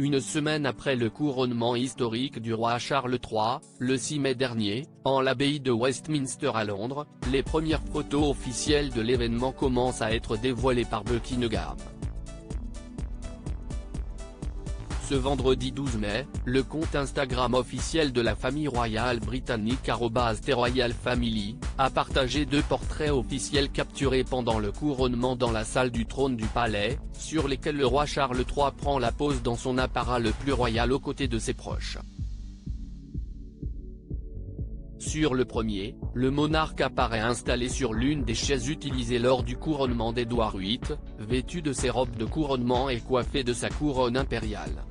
Une semaine après le couronnement historique du roi Charles III, le 6 mai dernier, en l'abbaye de Westminster à Londres, les premières photos officielles de l'événement commencent à être dévoilées par Buckingham. Ce vendredi 12 mai, le compte Instagram officiel de la famille royale britannique @TheRoyalFamily, a partagé 2 portraits officiels capturés pendant le couronnement dans la salle du trône du palais, sur lesquels le roi Charles III prend la pose dans son apparat le plus royal aux côtés de ses proches. Sur le premier, le monarque apparaît installé sur l'une des chaises utilisées lors du couronnement d'Édouard VIII, vêtu de ses robes de couronnement et coiffé de sa couronne impériale.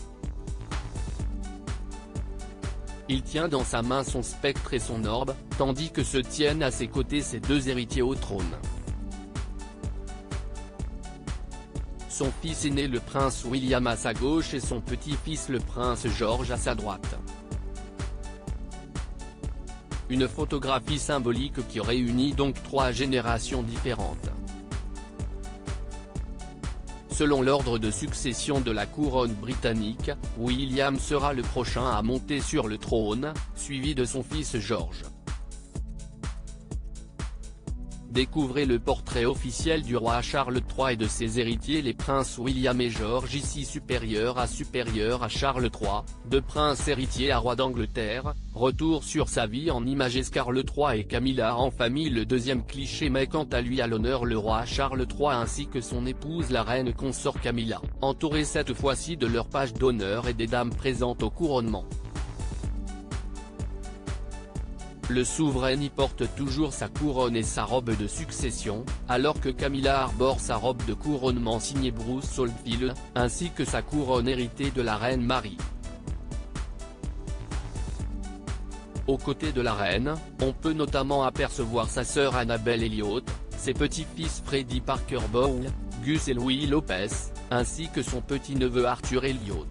Il tient dans sa main son spectre et son orbe, tandis que se tiennent à ses côtés ses 2 héritiers au trône. Son fils aîné le prince William à sa gauche et son petit-fils le prince George à sa droite. Une photographie symbolique qui réunit donc 3 générations différentes. Selon l'ordre de succession de la couronne britannique, William sera le prochain à monter sur le trône, suivi de son fils George. Découvrez le portrait officiel du roi Charles III et de ses héritiers les princes William et George ici supérieur à Charles III, de prince héritier à roi d'Angleterre, retour sur sa vie en images Charles III et Camilla en famille. Le deuxième cliché met quant à lui à l'honneur le roi Charles III ainsi que son épouse la reine consort Camilla, entourés cette fois-ci de leur page d'honneur et des dames présentes au couronnement. Le souverain y porte toujours sa couronne et sa robe de succession, alors que Camilla arbore sa robe de couronnement signée Bruce Oldfield, ainsi que sa couronne héritée de la reine Marie. Aux côtés de la reine, on peut notamment apercevoir sa sœur Annabelle Elliot, ses petits-fils Freddie Parker Bowles, Gus et Louis Lopez, ainsi que son petit-neveu Arthur Elliot.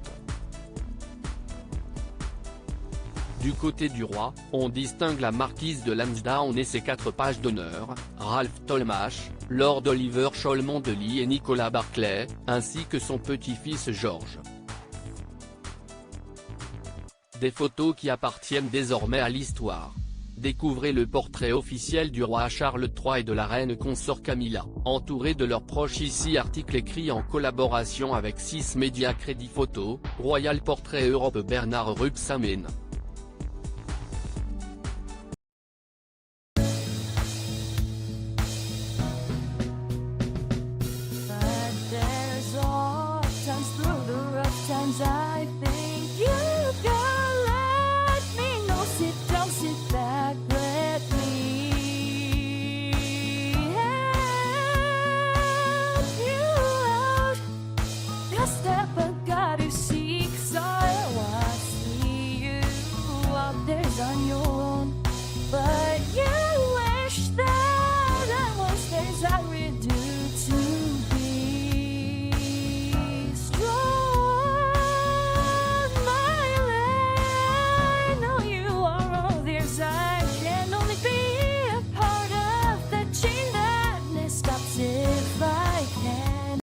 Du côté du roi, on distingue la marquise de Lansdowne et ses 4 pages d'honneur, Ralph Talmash, Lord Oliver Cholmondeley et Nicolas Barclay, ainsi que son petit-fils George. Des photos qui appartiennent désormais à l'histoire. Découvrez le portrait officiel du roi Charles III et de la reine consort Camilla, entourés de leurs proches ici. Article écrit en collaboration avec 6 médias. Crédit photo, Royal Portrait Europe. Bernard Ruxamen. I think you can let me know. Sit down, sit back, let me help you out. The step I gotta seek, so I see you out there's on your